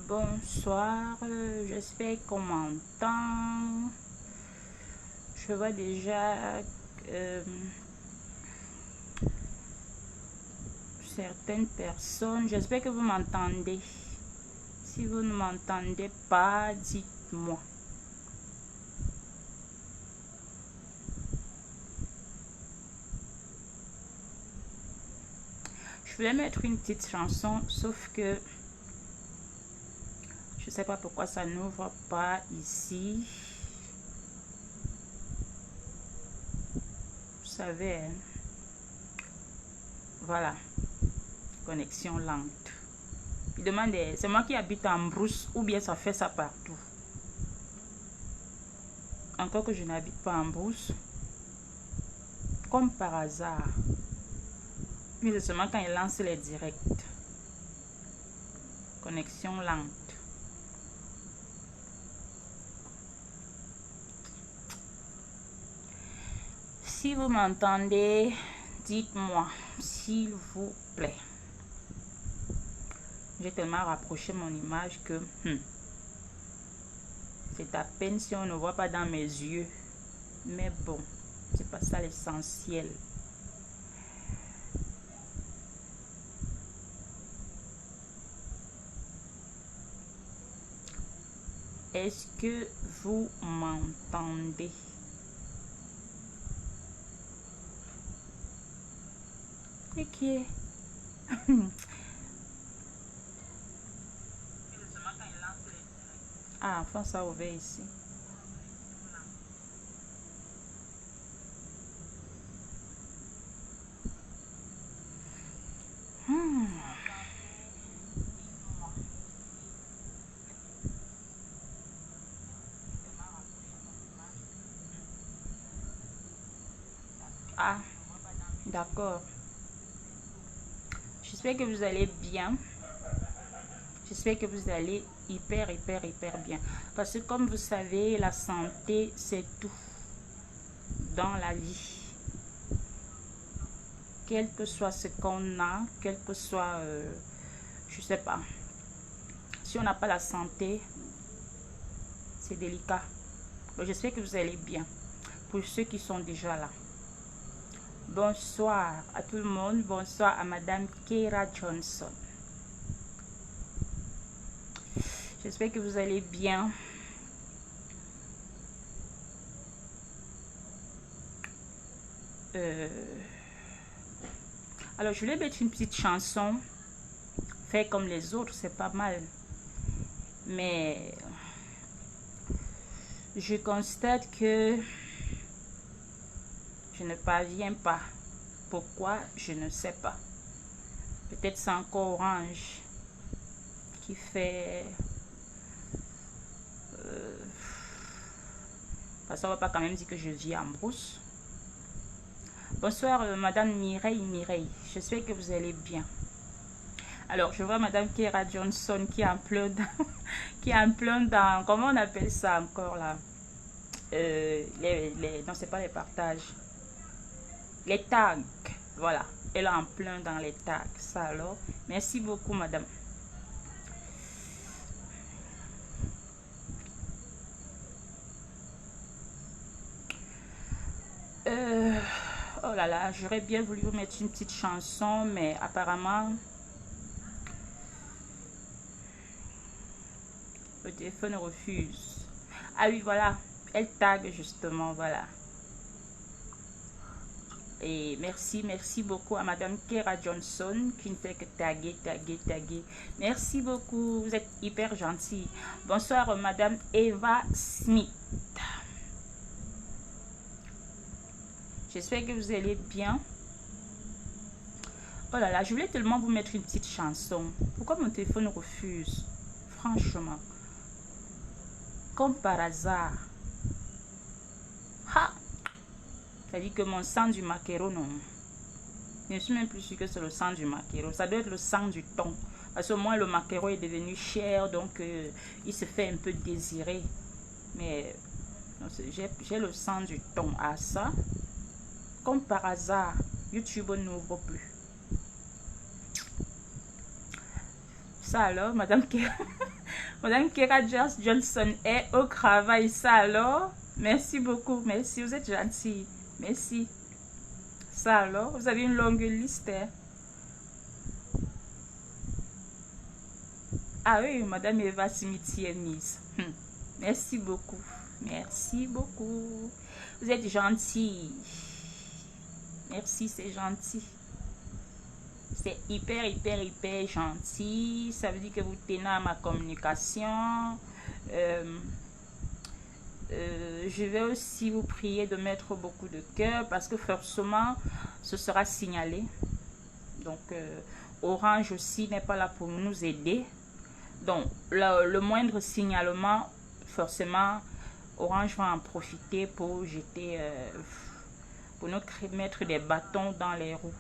Bonsoir, j'espère qu'on m'entend. Je vois déjà certaines personnes. J'espère que vous m'entendez. Si vous ne m'entendez pas, dites-moi. Je voulais mettre une petite chanson, sauf que je sais pas pourquoi ça n'ouvre pas ici. Vous savez, hein? Voilà, connexion lente. Il demande, c'est moi qui habite en brousse ou bien ça fait ça partout. Encore que je n'habite pas en brousse. Comme par hasard. Mais c'est seulement quand il lance les directs. Connexion lente. Si vous m'entendez, dites-moi, s'il vous plaît. J'ai tellement rapproché mon image que c'est à peine si on ne voit pas dans mes yeux. Mais bon, c'est pas ça l'essentiel. Est-ce que vous m'entendez? Ok. Ah, enfin ça ouvert ici. Ah, d'accord. J'espère que vous allez bien. J'espère que vous allez hyper bien. Parce que comme vous savez, la santé, c'est tout dans la vie. Quel que soit ce qu'on a, quel que soit, je sais pas. Si on n'a pas la santé, c'est délicat. Donc, j'espère que vous allez bien. Pour ceux qui sont déjà là. Bonsoir à tout le monde. Bonsoir à Madame Keira Johnson. J'espère que vous allez bien. Alors, je voulais mettre une petite chanson. Faire comme les autres, c'est pas mal. Mais je constate que je ne parviens pas. Pourquoi? Je ne sais pas. Peut-être c'est encore Orange qui fait... parce qu'on va pas quand même dire que je vis en brousse. Bonsoir Madame Mireille. J'espère que vous allez bien. Alors je vois Madame Keira Johnson qui est en plein dans, qui est en plein dans, comment on appelle ça encore là, non c'est pas les partages, les tags, voilà, elle est en plein dans les tags. Ça alors, merci beaucoup Madame. Oh là là, j'aurais bien voulu vous mettre une petite chanson, mais apparemment le téléphone refuse. Ah oui, voilà, elle tag justement, voilà. Et merci beaucoup à Madame Keira Johnson qui ne fait que taguer. Merci beaucoup, vous êtes hyper gentille. Bonsoir Madame Eva Smith. J'espère que vous allez bien. Oh là là, je voulais tellement vous mettre une petite chanson. Pourquoi mon téléphone refuse? Franchement. Comme par hasard. Ha! Ça dit que mon sang du maquereau, non. Je ne suis même plus sûre que c'est le sang du maquereau. Ça doit être le sang du thon. Parce que moi, le maquereau est devenu cher. Donc, il se fait un peu désirer. Mais j'ai le sang du thon. À ça, comme par hasard, YouTube n'ouvre plus. Ça alors, Madame Keira, Madame Kera Johnson est au travail, ça alors? Merci beaucoup, merci, vous êtes gentille. Merci. Ça alors, vous avez une longue liste. Hein? Ah oui, Madame Eva Cimetière mise. Merci beaucoup. Merci beaucoup. Vous êtes gentille. Merci, c'est gentil. C'est hyper gentil. Ça veut dire que vous tenez à ma communication. Je vais aussi vous prier de mettre beaucoup de cœur parce que forcément, ce sera signalé. Donc, Orange aussi n'est pas là pour nous aider. Donc, le moindre signalement, forcément, Orange va en profiter pour jeter, pour nous mettre des bâtons dans les roues.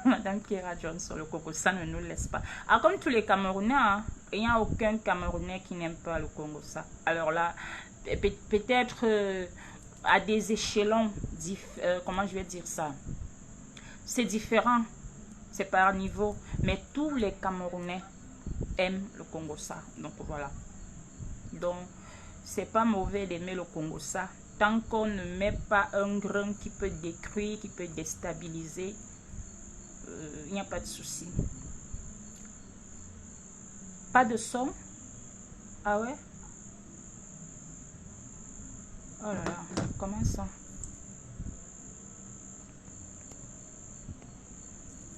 Madame Kera Johnson, le Congo, ça ne nous laisse pas. Alors, comme tous les Camerounais, hein, il n'y a aucun Camerounais qui n'aime pas le Congo, ça. Alors là, peut-être à des échelons, comment je vais dire ça? C'est différent, c'est par niveau, mais tous les Camerounais aiment le Congo, ça. Donc voilà. Donc, c'est pas mauvais d'aimer le Congo, ça. Tant qu'on ne met pas un grain qui peut détruire, qui peut déstabiliser, il n'y a pas de souci. Pas de son? Ah ouais? Oh là là, comment ça?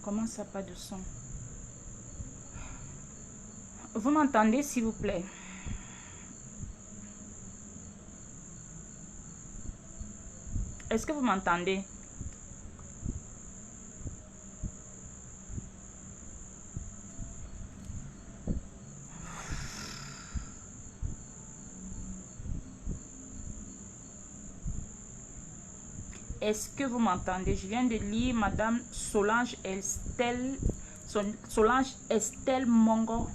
Comment ça, pas de son? Vous m'entendez, s'il vous plaît? Est-ce que vous m'entendez? Est-ce que vous m'entendez? Je viens de lire Madame Solange Estelle Mongo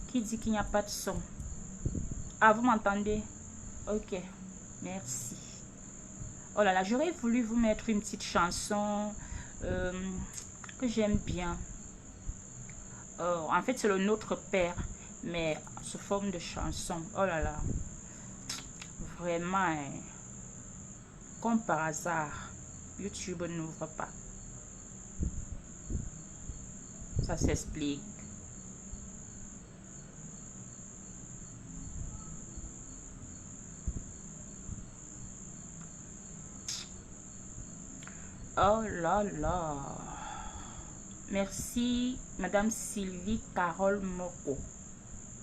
qui dit qu'il n'y a pas de son. Ah, vous m'entendez? Ok, merci. Oh là là, j'aurais voulu vous mettre une petite chanson que j'aime bien. En fait, c'est le Notre Père, mais sous forme de chanson. Oh là là, vraiment, hein. Comme par hasard, YouTube n'ouvre pas. Ça s'explique. Oh là là. Merci, Madame Sylvie Carole Moko.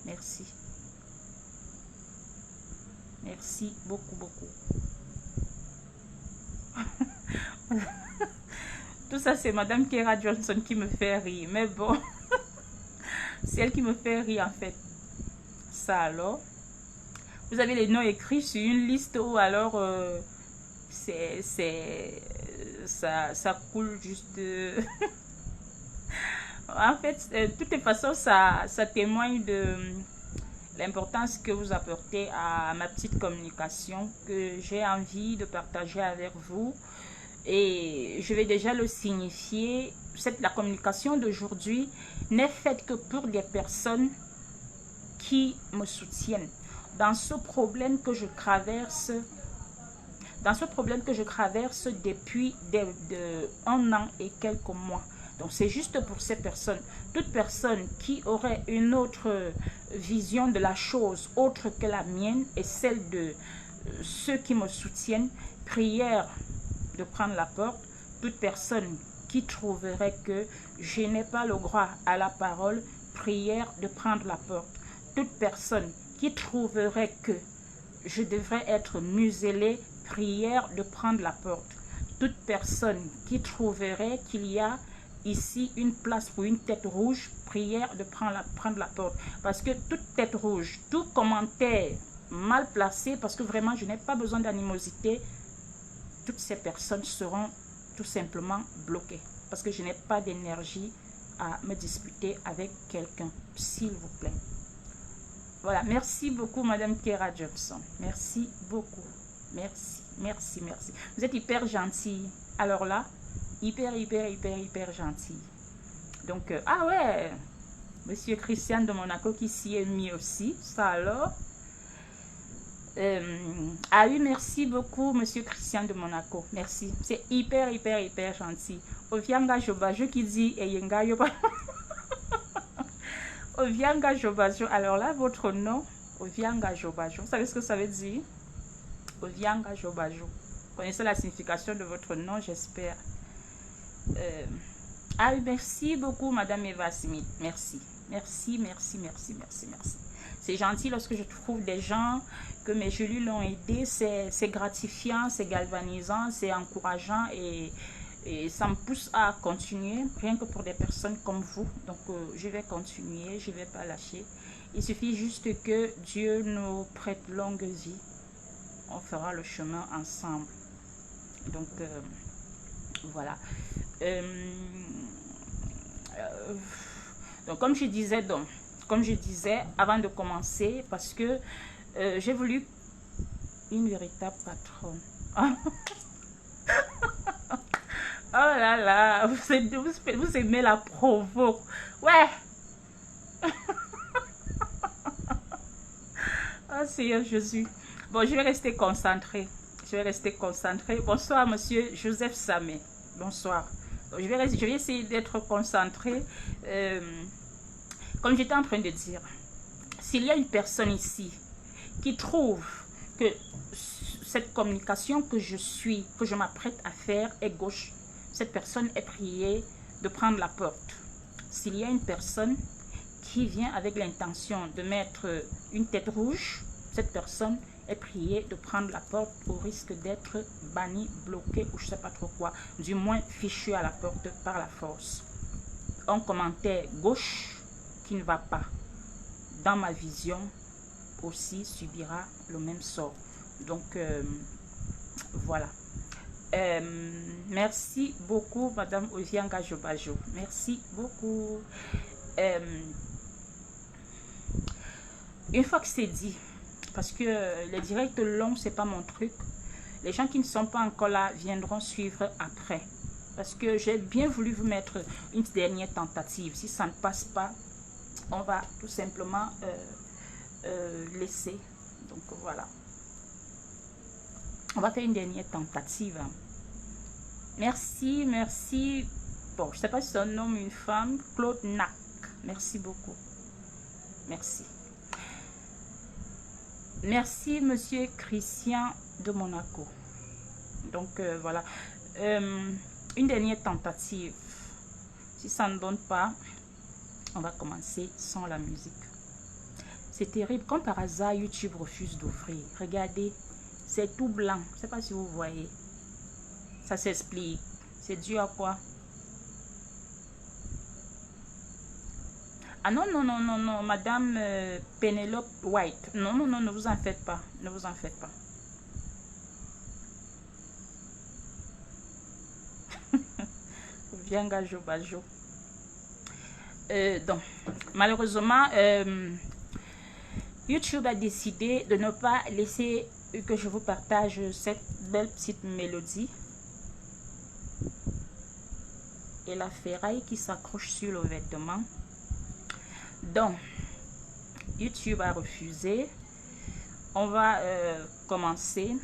Merci. Merci beaucoup, beaucoup. Tout ça, c'est Madame Kera Johnson qui me fait rire. Mais bon, c'est elle qui me fait rire en fait. Ça alors. Vous avez les noms écrits sur une liste ou alors ça coule juste. En fait, de toutes les façons, ça témoigne de l'importance que vous apportez à ma petite communication que j'ai envie de partager avec vous. Et je vais déjà le signifier. La communication d'aujourd'hui n'est faite que pour des personnes qui me soutiennent dans ce problème que je traverse. Depuis un an et quelques mois. Donc c'est juste pour ces personnes. Toute personne qui aurait une autre vision de la chose autre que la mienne et celle de ceux qui me soutiennent, prière de prendre la porte. Toute personne qui trouverait que je n'ai pas le droit à la parole, prière de prendre la porte. Toute personne qui trouverait que je devrais être muselée, prière de prendre la porte. Toute personne qui trouverait qu'il y a ici une place pour une tête rouge, prière de prendre la porte. Parce que toute tête rouge, tout commentaire mal placé, parce que vraiment je n'ai pas besoin d'animosité, toutes ces personnes seront tout simplement bloquées. Parce que je n'ai pas d'énergie à me disputer avec quelqu'un, s'il vous plaît. Voilà, merci beaucoup Madame Kera Johnson. Merci beaucoup. Merci, merci, merci. Vous êtes hyper gentille. Alors là, hyper gentille. Donc, ah ouais, Monsieur Christian de Monaco qui s'y est mis aussi. Ça alors. Ah oui, merci beaucoup, Monsieur Christian de Monaco. Merci. C'est hyper, hyper, hyper gentil. Ovianga Jobajo qui dit Eyenga Yoba. Ovianga Jobajo. Alors là, votre nom, Ovianga Jobajo. Vous savez ce que ça veut dire? Ovianga Jobajo. Vous connaissez la signification de votre nom, j'espère. Ah oui, merci beaucoup, Madame Eva Smith. Merci. Merci, merci, merci, merci, merci. C'est gentil lorsque je trouve des gens que mes gelus l'ont aidé. C'est gratifiant, c'est galvanisant, c'est encourageant et ça me pousse à continuer, rien que pour des personnes comme vous. Donc, je vais continuer, je ne vais pas lâcher. Il suffit juste que Dieu nous prête longue vie. On fera le chemin ensemble. Donc, voilà. Donc, comme je disais avant de commencer, parce que j'ai voulu une véritable patronne. Oh là là, vous aimez la provo. Ouais. Oh Seigneur Jésus. Bon, je vais rester concentrée. Bonsoir, monsieur Joseph Samé. Bonsoir. Donc, je vais essayer d'être concentrée. Comme j'étais en train de dire, s'il y a une personne ici qui trouve que cette communication que je m'apprête à faire est gauche, cette personne est priée de prendre la porte. S'il y a une personne qui vient avec l'intention de mettre une tête rouge, cette personne est priée de prendre la porte au risque d'être bannie, bloquée ou je ne sais pas trop quoi, du moins fichu à la porte par la force. Un commentaire gauche qui ne va pas, dans ma vision, aussi subira le même sort. Donc, voilà. Merci beaucoup, Madame Ovianga Jobajo. Merci beaucoup. Une fois que c'est dit, parce que les directs longs, c'est pas mon truc. Les gens qui ne sont pas encore là viendront suivre après. Parce que j'ai bien voulu vous mettre une dernière tentative. Si ça ne passe pas, on va tout simplement laisser. Donc voilà. On va faire une dernière tentative. Merci, merci. Bon, je ne sais pas si c'est un homme ou une femme. Claude Nac. Merci beaucoup. Merci. Merci, monsieur Christian de Monaco. Donc, voilà. Une dernière tentative. Si ça ne donne pas, on va commencer sans la musique. C'est terrible. Comme par hasard, YouTube refuse d'ouvrir. Regardez, c'est tout blanc. Je ne sais pas si vous voyez. Ça s'explique. C'est dû à quoi? Ah non, non, non, non, non, Madame Penelope White. Non, non, non, ne vous en faites pas. Ne vous en faites pas. Viens, Jobajo. Donc, malheureusement, YouTube a décidé de ne pas laisser que je vous partage cette belle petite mélodie. Et la ferraille qui s'accroche sur le vêtement. Donc, YouTube a refusé. On va commencer.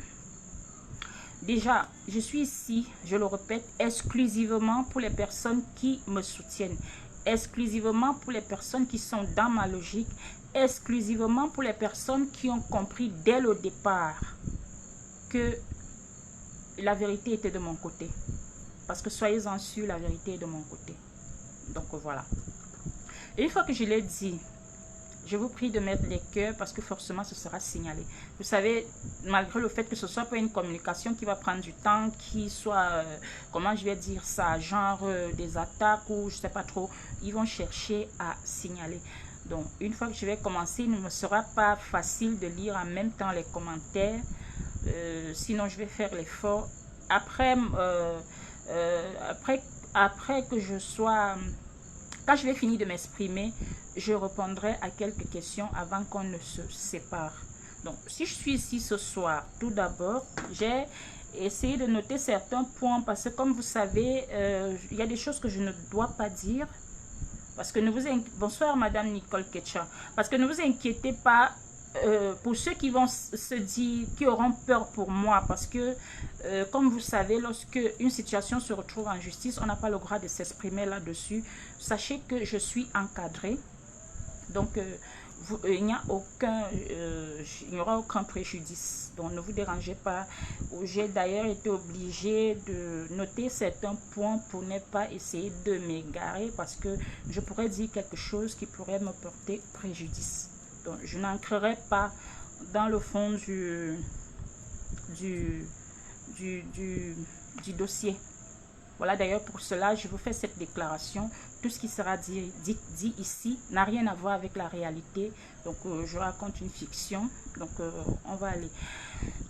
Déjà, je suis ici, je le répète, exclusivement pour les personnes qui me soutiennent. Exclusivement pour les personnes qui sont dans ma logique. Exclusivement pour les personnes qui ont compris dès le départ que la vérité était de mon côté. Parce que soyez-en sûrs, la vérité est de mon côté. Donc voilà. Et une fois que je l'ai dit, je vous prie de mettre les cœurs parce que forcément ce sera signalé. Vous savez, malgré le fait que ce soit pas une communication qui va prendre du temps, qui soit, comment je vais dire ça, genre des attaques ou je sais pas trop, ils vont chercher à signaler. Donc, une fois que je vais commencer, il ne me sera pas facile de lire en même temps les commentaires. Sinon, je vais faire l'effort. Après que je sois... Quand je vais finir de m'exprimer, je répondrai à quelques questions avant qu'on ne se sépare. Donc, si je suis ici ce soir, tout d'abord, j'ai essayé de noter certains points parce que, comme vous savez, il y a des choses que je ne dois pas dire. Parce que ne vous bonsoir Madame Nicole Ketcha. Parce que ne vous inquiétez pas pour ceux qui vont se dire, qui auront peur pour moi. Parce que, comme vous savez, lorsque une situation se retrouve en justice, on n'a pas le droit de s'exprimer là-dessus. Sachez que je suis encadrée. Donc, il n'y aura aucun préjudice. Donc, ne vous dérangez pas. J'ai d'ailleurs été obligée de noter certains points pour ne pas essayer de m'égarer parce que je pourrais dire quelque chose qui pourrait me porter préjudice. Donc, je n'ancrerai pas dans le fond du dossier. Voilà, d'ailleurs, pour cela, je vous fais cette déclaration. Tout ce qui sera dit ici n'a rien à voir avec la réalité. Donc, je raconte une fiction. Donc, on va aller.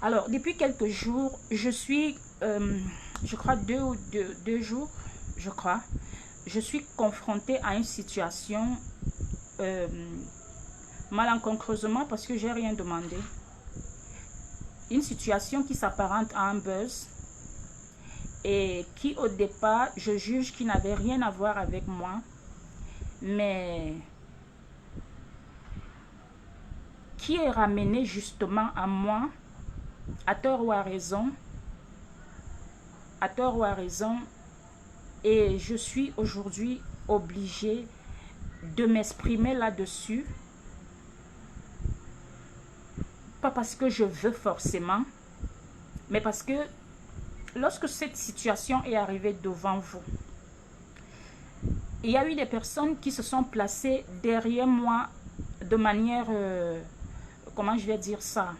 Alors, depuis quelques jours, je suis, je crois, deux jours, je crois, je suis confrontée à une situation malencontreusement parce que j'ai rien demandé. Une situation qui s'apparente à un buzz. Et qui au départ, je juge qui n'avait rien à voir avec moi, mais qui est ramené justement à moi, à tort ou à raison, et je suis aujourd'hui obligée de m'exprimer là-dessus, pas parce que je veux forcément, mais parce que lorsque cette situation est arrivée devant vous, il y a eu des personnes qui se sont placées derrière moi de manière, comment je vais dire ça?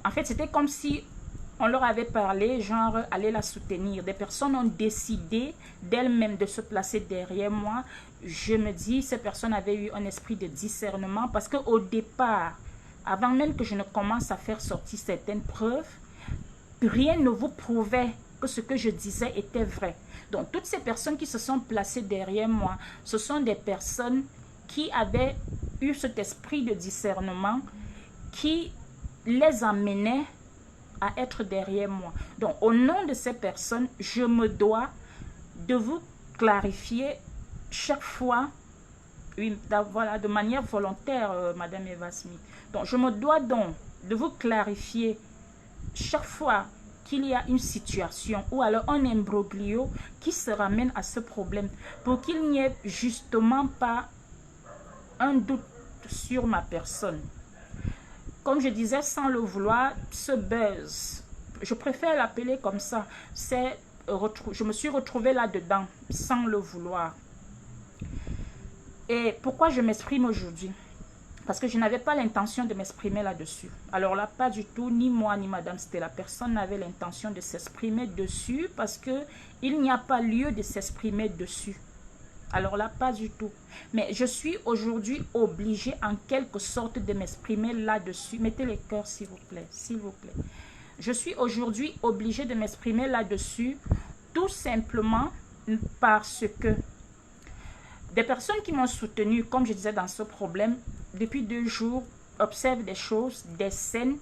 En fait, c'était comme si on leur avait parlé, genre, allez la soutenir. Des personnes ont décidé d'elles-mêmes de se placer derrière moi. Je me dis, ces personnes avaient eu un esprit de discernement parce qu'au départ, avant même que je ne commence à faire sortir certaines preuves, rien ne vous prouvait que ce que je disais était vrai. Donc, toutes ces personnes qui se sont placées derrière moi, ce sont des personnes qui avaient eu cet esprit de discernement qui les amenait à être derrière moi. Donc, au nom de ces personnes, je me dois de vous clarifier chaque fois, oui, voilà, de manière volontaire, Madame Eva Smith. Donc, je me dois donc de vous clarifier chaque fois qu'il y a une situation ou alors un imbroglio qui se ramène à ce problème pour qu'il n'y ait justement pas un doute sur ma personne. Comme je disais, sans le vouloir, ce buzz, je préfère l'appeler comme ça, c'est je me suis retrouvée là-dedans sans le vouloir. Et pourquoi je m'exprime aujourd'hui? Parce que je n'avais pas l'intention de m'exprimer là-dessus. Alors là, pas du tout, ni moi, ni Madame Stella. Personne n'avait l'intention de s'exprimer dessus parce qu'il n'y a pas lieu de s'exprimer dessus. Alors là, pas du tout. Mais je suis aujourd'hui obligée en quelque sorte de m'exprimer là-dessus. Mettez les cœurs, s'il vous plaît, s'il vous plaît. Je suis aujourd'hui obligée de m'exprimer là-dessus tout simplement parce que des personnes qui m'ont soutenue, comme je disais dans ce problème, depuis 2 jours, observent des choses, des scènes,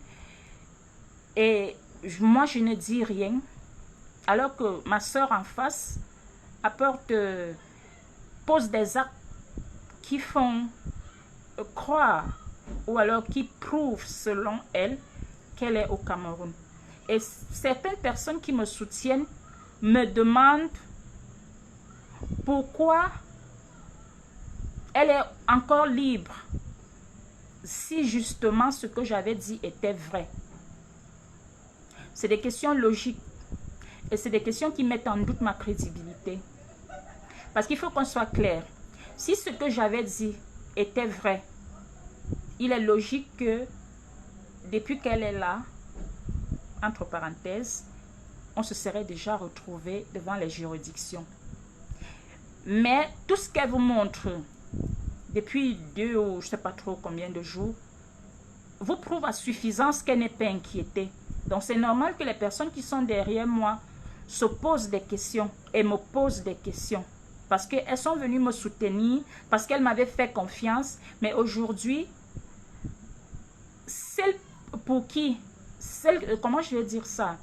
et moi je ne dis rien, alors que ma soeur en face pose des actes qui font croire, ou alors qui prouvent selon elle, qu'elle est au Cameroun. Et certaines personnes qui me soutiennent me demandent pourquoi elle est encore libre si justement ce que j'avais dit était vrai. C'est des questions logiques et c'est des questions qui mettent en doute ma crédibilité. Parce qu'il faut qu'on soit clair. Si ce que j'avais dit était vrai, il est logique que depuis qu'elle est là, entre parenthèses, on se serait déjà retrouvé devant les juridictions. Mais tout ce qu'elle vous montre depuis 2 ou je ne sais pas trop combien de jours, vous prouve à suffisance qu'elle n'est pas inquiétée. Donc c'est normal que les personnes qui sont derrière moi se posent des questions et me posent des questions. Parce qu'elles sont venues me soutenir, parce qu'elles m'avaient fait confiance. Mais aujourd'hui, celles pour qui, comment je vais dire ça,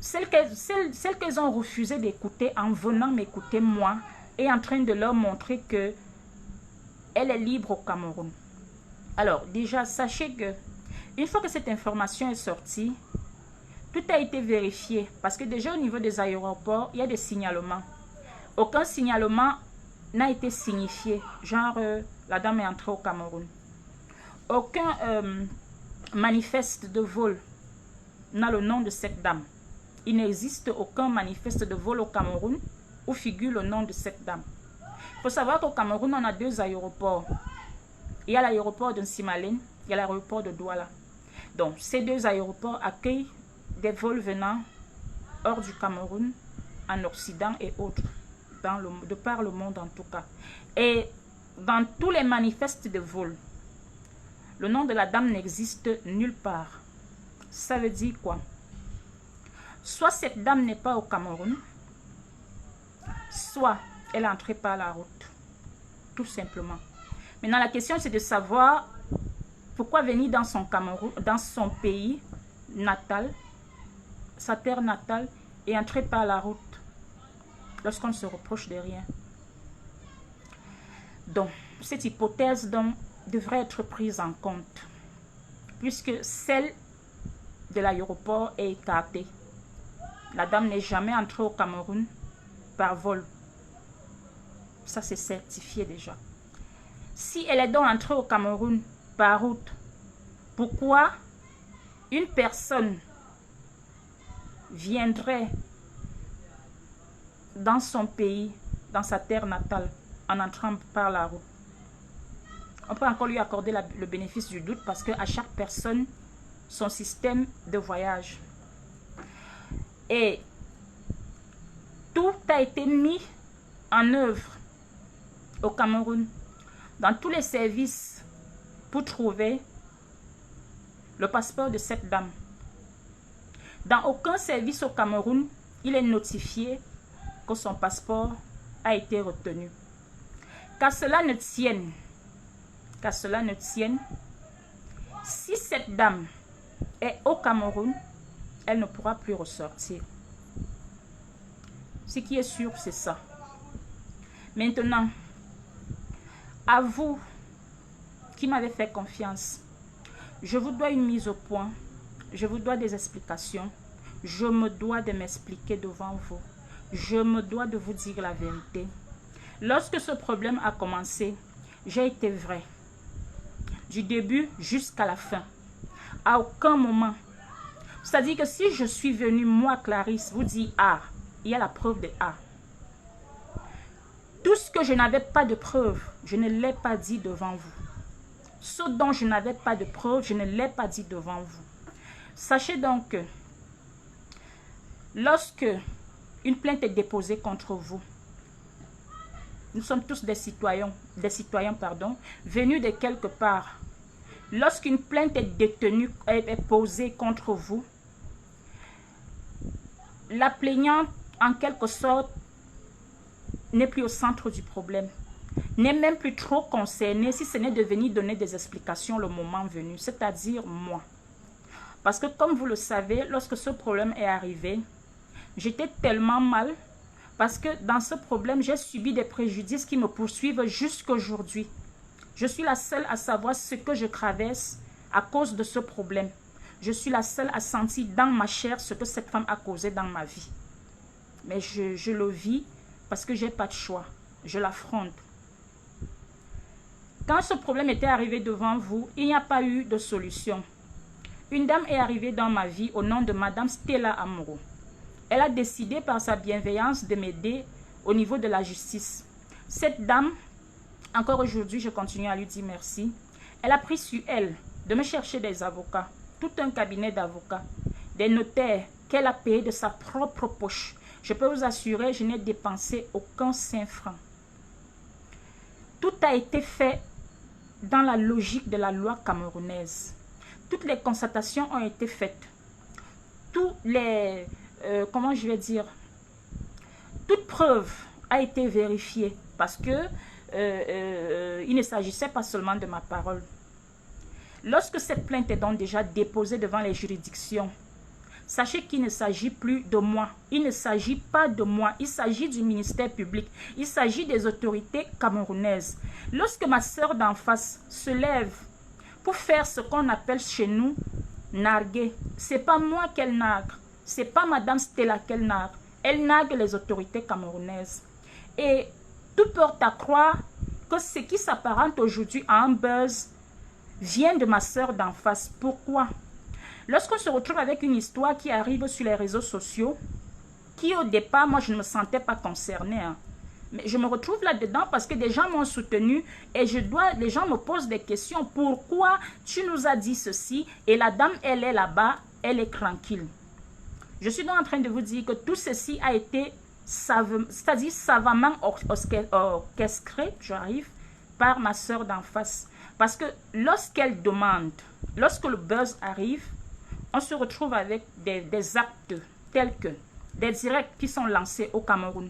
celles qu'elles ont refusé d'écouter en venant m'écouter moi, est en train de leur montrer que elle est libre au Cameroun. Alors, déjà, sachez que une fois que cette information est sortie, tout a été vérifié. Parce que déjà, au niveau des aéroports, il y a des signalements. Aucun signalement n'a été signifié. Genre, la dame est entrée au Cameroun. Aucun manifeste de vol n'a le nom de cette dame. Il n'existe aucun manifeste de vol au Cameroun où figure le nom de cette dame. Il faut savoir qu'au Cameroun, on a 2 aéroports. Il y a l'aéroport de Nsimalen, il y a l'aéroport de Douala. Donc, ces 2 aéroports accueillent des vols venant hors du Cameroun, en Occident et autres, de par le monde en tout cas. Et dans tous les manifestes de vol, le nom de la dame n'existe nulle part. Ça veut dire quoi? Soit cette dame n'est pas au Cameroun, soit elle est entrée par la route. Tout simplement. Maintenant, la question c'est de savoir pourquoi venir dans son Cameroun, dans son pays natal, sa terre natale, et entrer par la route lorsqu'on ne se reproche de rien. Donc, cette hypothèse donc, devrait être prise en compte, puisque celle de l'aéroport est écartée. La dame n'est jamais entrée au Cameroun par vol. Ça, c'est certifié déjà. Si elle est donc entrée au Cameroun par route, pourquoi une personne viendrait dans son pays, dans sa terre natale, en entrant par la route? On peut encore lui accorder le bénéfice du doute parce qu'à chaque personne, son système de voyage. Et tout a été mis en œuvre au Cameroun, dans tous les services, pour trouver le passeport de cette dame. Dans aucun service au Cameroun, il est notifié que son passeport a été retenu. Qu'à cela ne tienne, si cette dame est au Cameroun, elle ne pourra plus ressortir. Ce qui est sûr, c'est ça. Maintenant, à vous qui m'avez fait confiance, je vous dois une mise au point, je vous dois des explications, je me dois de m'expliquer devant vous, je me dois de vous dire la vérité. Lorsque ce problème a commencé, j'ai été vrai, du début jusqu'à la fin. À aucun moment. C'est-à-dire que si je suis venue, moi, Clarisse, vous dire A, il y a la preuve de A. Tout ce que je n'avais pas de preuve, je ne l'ai pas dit devant vous. Ce dont je n'avais pas de preuve, je ne l'ai pas dit devant vous. Sachez donc que lorsque une plainte est déposée contre vous, nous sommes tous des citoyens, venus de quelque part. Lorsqu'une plainte est posée contre vous, la plaignante, en quelque sorte, n'est plus au centre du problème, n'est même plus trop concernée si ce n'est de venir donner des explications le moment venu, c'est-à-dire moi. Parce que comme vous le savez, lorsque ce problème est arrivé, j'étais tellement mal parce que dans ce problème, j'ai subi des préjudices qui me poursuivent jusqu'à aujourd'hui. Je suis la seule à savoir ce que je traverse à cause de ce problème. Je suis la seule à sentir dans ma chair ce que cette femme a causé dans ma vie. Mais je le vis parce que je n'ai pas de choix. Je l'affronte. Quand ce problème était arrivé devant vous, il n'y a pas eu de solution. Une dame est arrivée dans ma vie au nom de Madame Stella Amoro. Elle a décidé par sa bienveillance de m'aider au niveau de la justice. Cette dame, encore aujourd'hui, je continue à lui dire merci. Elle a pris sur elle de me chercher des avocats, tout un cabinet d'avocats, des notaires qu'elle a payés de sa propre poche. Je peux vous assurer, je n'ai dépensé aucun 5 francs. Tout a été fait dans la logique de la loi camerounaise. Toutes les constatations ont été faites. Tous les... comment je vais dire? Toute preuve a été vérifiée parce que il ne s'agissait pas seulement de ma parole. Lorsque cette plainte est donc déjà déposée devant les juridictions, sachez qu'il ne s'agit plus de moi. Il ne s'agit pas de moi. Il s'agit du ministère public. Il s'agit des autorités camerounaises. Lorsque ma sœur d'en face se lève pour faire ce qu'on appelle chez nous narguer, ce n'est pas moi qu'elle nargue. Ce n'est pas Madame Stella qu'elle nargue. Elle nargue les autorités camerounaises. Et tout porte à croire que ce qui s'apparente aujourd'hui à un buzz vient de ma sœur d'en face. Pourquoi? Lorsqu'on se retrouve avec une histoire qui arrive sur les réseaux sociaux, qui au départ, moi je ne me sentais pas concernée, hein. Mais je me retrouve là-dedans parce que des gens m'ont soutenu et les gens me posent des questions. Pourquoi tu nous as dit ceci et la dame, elle est là-bas, elle est tranquille. Je suis donc en train de vous dire que tout ceci a été c'est-à-dire savamment orchestré, j'arrive, par ma soeur d'en face. Parce que lorsqu'elle demande, lorsque le buzz arrive, on se retrouve avec des actes tels que des directs qui sont lancés au Cameroun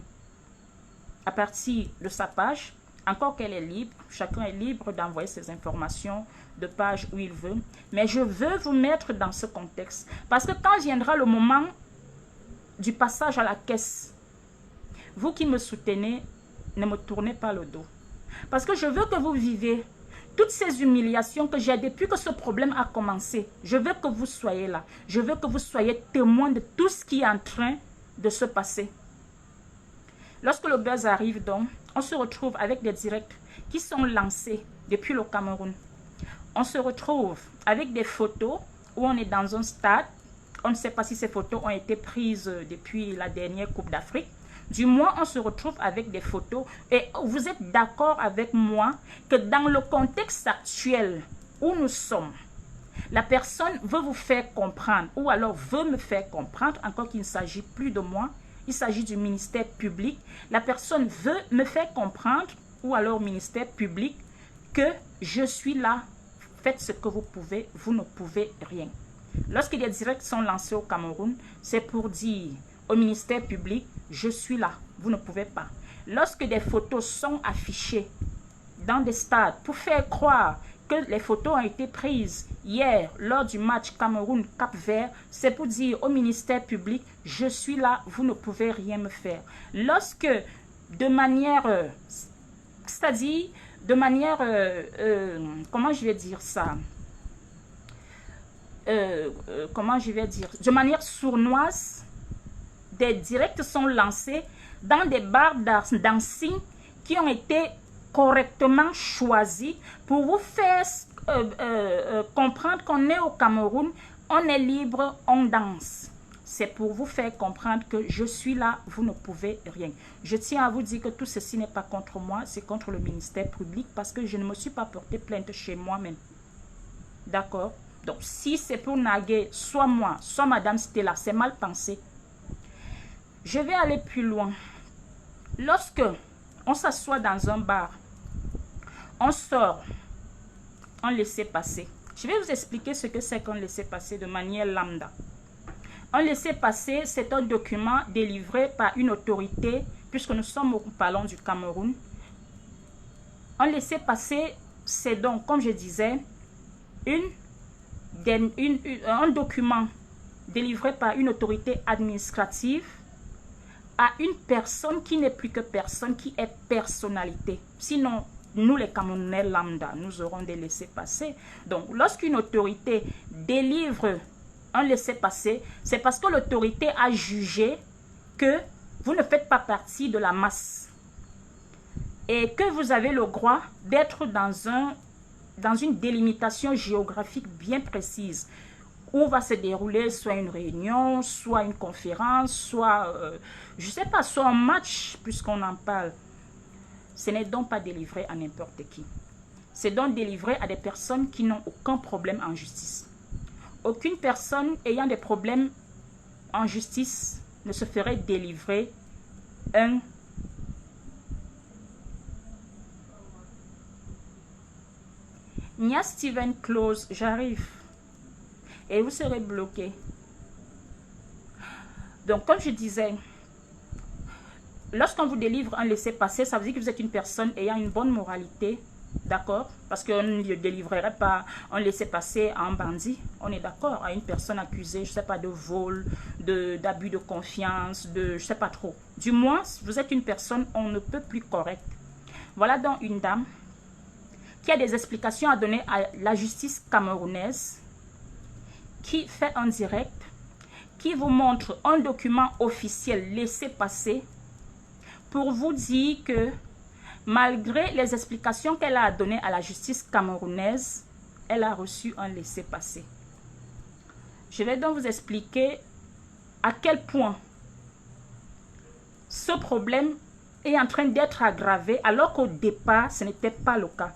à partir de sa page, encore qu'elle est libre, chacun est libre d'envoyer ses informations de page où il veut, mais je veux vous mettre dans ce contexte, parce que quand viendra le moment du passage à la caisse, vous qui me soutenez, ne me tournez pas le dos, parce que je veux que vous viviez toutes ces humiliations que j'ai depuis que ce problème a commencé. Je veux que vous soyez là, je veux que vous soyez témoins de tout ce qui est en train de se passer. Lorsque le buzz arrive donc, on se retrouve avec des directs qui sont lancés depuis le Cameroun. On se retrouve avec des photos où on est dans un stade. On ne sait pas si ces photos ont été prises depuis la dernière Coupe d'Afrique. Du moins, on se retrouve avec des photos. Et vous êtes d'accord avec moi que dans le contexte actuel où nous sommes, la personne veut vous faire comprendre ou alors veut me faire comprendre, encore qu'il ne s'agit plus de moi, il s'agit du ministère public. La personne veut me faire comprendre, ou alors ministère public, que je suis là. Faites ce que vous pouvez, vous ne pouvez rien. Lorsque les directs sont lancés au Cameroun, c'est pour dire au ministère public, je suis là, vous ne pouvez pas. Lorsque des photos sont affichées dans des stades pour faire croire que les photos ont été prises hier lors du match Cameroun-Cap-Vert, c'est pour dire au ministère public, je suis là, vous ne pouvez rien me faire. Lorsque de manière, c'est-à-dire de manière, comment je vais dire ça, de manière sournoise, des directs sont lancés dans des bars dancing qui ont été correctement choisis pour vous faire comprendre qu'on est au Cameroun, on est libre, on danse. C'est pour vous faire comprendre que je suis là, vous ne pouvez rien. Je tiens à vous dire que tout ceci n'est pas contre moi, c'est contre le ministère public parce que je ne me suis pas porté plainte chez moi-même. D'accord? Donc, si c'est pour narguer soit moi, soit Madame Stella, c'est mal pensé. Je vais aller plus loin. Lorsque on s'assoit dans un bar, on sort, on laisse passer. Je vais vous expliquer ce que c'est qu'un laissez-passer de manière lambda. Un laissez-passer, c'est un document délivré par une autorité, puisque nous sommes au parlons du Cameroun. Un laissez-passer, c'est donc, comme je disais, un document délivré par une autorité administrative à une personne qui n'est plus que personne, qui est personnalité. Sinon, nous les Camerounais lambda, nous aurons des laissez-passer. Donc, lorsqu'une autorité délivre un laissez-passer, c'est parce que l'autorité a jugé que vous ne faites pas partie de la masse et que vous avez le droit d'être dans une délimitation géographique bien précise où va se dérouler soit une réunion, soit une conférence, soit, je ne sais pas, soit un match, puisqu'on en parle. Ce n'est donc pas délivré à n'importe qui. C'est donc délivré à des personnes qui n'ont aucun problème en justice. Aucune personne ayant des problèmes en justice ne se ferait délivrer un Nia Steven Close, j'arrive. Et vous serez bloqué. Donc, comme je disais, lorsqu'on vous délivre un laissez-passer, ça veut dire que vous êtes une personne ayant une bonne moralité, D'accord? Parce qu'on ne délivrerait pas, on laissait passer un bandit, on est d'accord, à une personne accusée, je ne sais pas, de vol, d'abus de confiance, je ne sais pas trop. Du moins, vous êtes une personne, on ne peut plus correcte. Voilà donc une dame qui a des explications à donner à la justice camerounaise, qui fait un direct, qui vous montre un document officiel laissé passer pour vous dire que malgré les explications qu'elle a données à la justice camerounaise, elle a reçu un laissez-passer. Je vais donc vous expliquer à quel point ce problème est en train d'être aggravé alors qu'au départ, ce n'était pas le cas.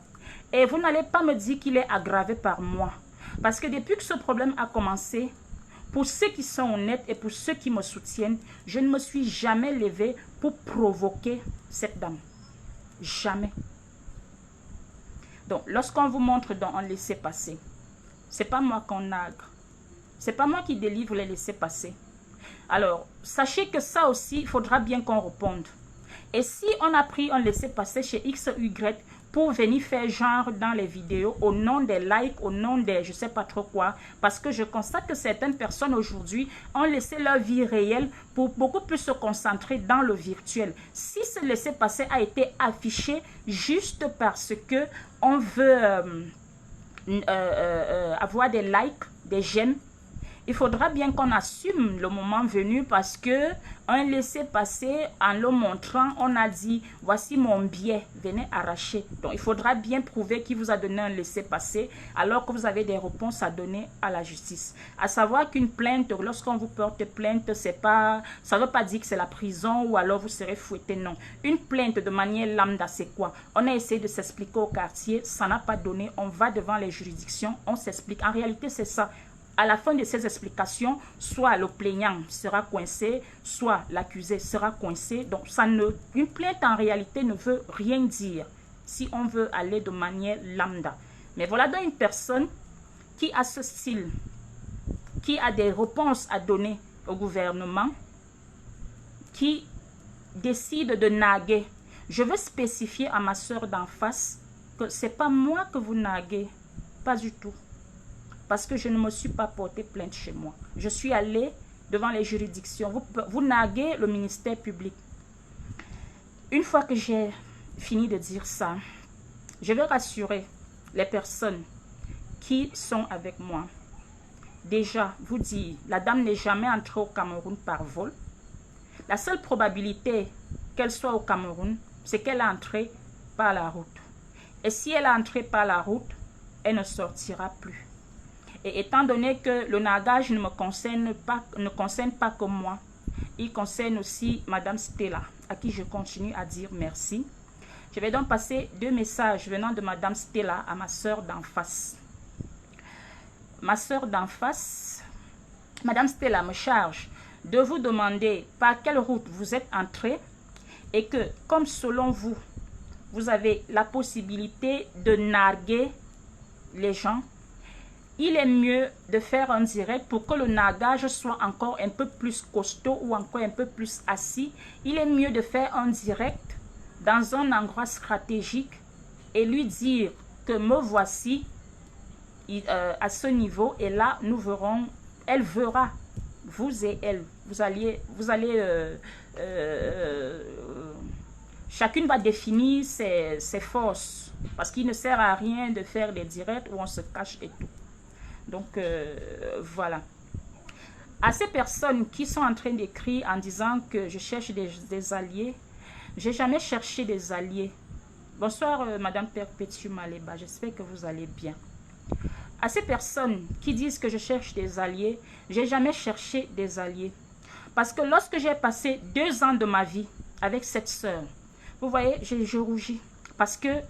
Et vous n'allez pas me dire qu'il est aggravé par moi. Parce que depuis que ce problème a commencé, pour ceux qui sont honnêtes et pour ceux qui me soutiennent, je ne me suis jamais levée pour provoquer cette dame. Jamais. Donc, lorsqu'on vous montre dans un laissez-passer, c'est pas moi qu'on nagre. C'est pas moi qui délivre les laissez-passer. Alors, sachez que ça aussi, il faudra bien qu'on réponde. Et si on a pris un laissez-passer chez X ou Y pour venir faire genre dans les vidéos au nom des likes, au nom des je sais pas trop quoi, parce que je constate que certaines personnes aujourd'hui ont laissé leur vie réelle pour beaucoup plus se concentrer dans le virtuel. Si ce laissez-passer a été affiché juste parce que on veut avoir des likes, des j'aime, il faudra bien qu'on assume le moment venu parce que un laissez-passer en le montrant, on a dit voici mon billet, venez arracher. Donc il faudra bien prouver qu'il vous a donné un laissez-passer alors que vous avez des réponses à donner à la justice. À savoir qu'une plainte, lorsqu'on vous porte plainte, c'est pas, ça ne veut pas dire que c'est la prison ou alors vous serez fouetté, non. Une plainte de manière lambda, c'est quoi? On a essayé de s'expliquer au quartier, ça n'a pas donné, on va devant les juridictions, on s'explique. En réalité, c'est ça. À la fin de ces explications, soit le plaignant sera coincé, soit l'accusé sera coincé. Donc, une plainte en réalité ne veut rien dire si on veut aller de manière lambda. Mais voilà donc une personne qui a ce style, qui a des réponses à donner au gouvernement, qui décide de naguer. Je veux spécifier à ma soeur d'en face que ce n'est pas moi que vous naguez, pas du tout. Parce que je ne me suis pas porté plainte chez moi. Je suis allée devant les juridictions. Vous naguez le ministère public. Une fois que j'ai fini de dire ça, je vais rassurer les personnes qui sont avec moi. Déjà, vous dire, la dame n'est jamais entrée au Cameroun par vol. La seule probabilité qu'elle soit au Cameroun, c'est qu'elle est entrée par la route. Et si elle est entrée par la route, elle ne sortira plus. Et étant donné que le nagage ne concerne pas que moi, il concerne aussi Madame Stella, à qui je continue à dire merci. Je vais donc passer 2 messages venant de Madame Stella à ma soeur d'en face. Ma soeur d'en face, Madame Stella me charge de vous demander par quelle route vous êtes entré et que, comme selon vous, vous avez la possibilité de narguer les gens, il est mieux de faire un direct pour que le nagage soit encore un peu plus costaud ou encore un peu plus assis. Il est mieux de faire un direct dans un endroit stratégique et lui dire que me voici à ce niveau et là nous verrons, elle verra, vous et elle, vous allez chacune va définir ses forces parce qu'il ne sert à rien de faire des directs où on se cache et tout. Donc, voilà. À ces personnes qui sont en train d'écrire en disant que je cherche des alliés, je n'ai jamais cherché des alliés. Bonsoir, Madame Perpétue Maléba, j'espère que vous allez bien. À ces personnes qui disent que je cherche des alliés, je n'ai jamais cherché des alliés. Parce que lorsque j'ai passé 2 ans de ma vie avec cette sœur, vous voyez, je rougis. Parce que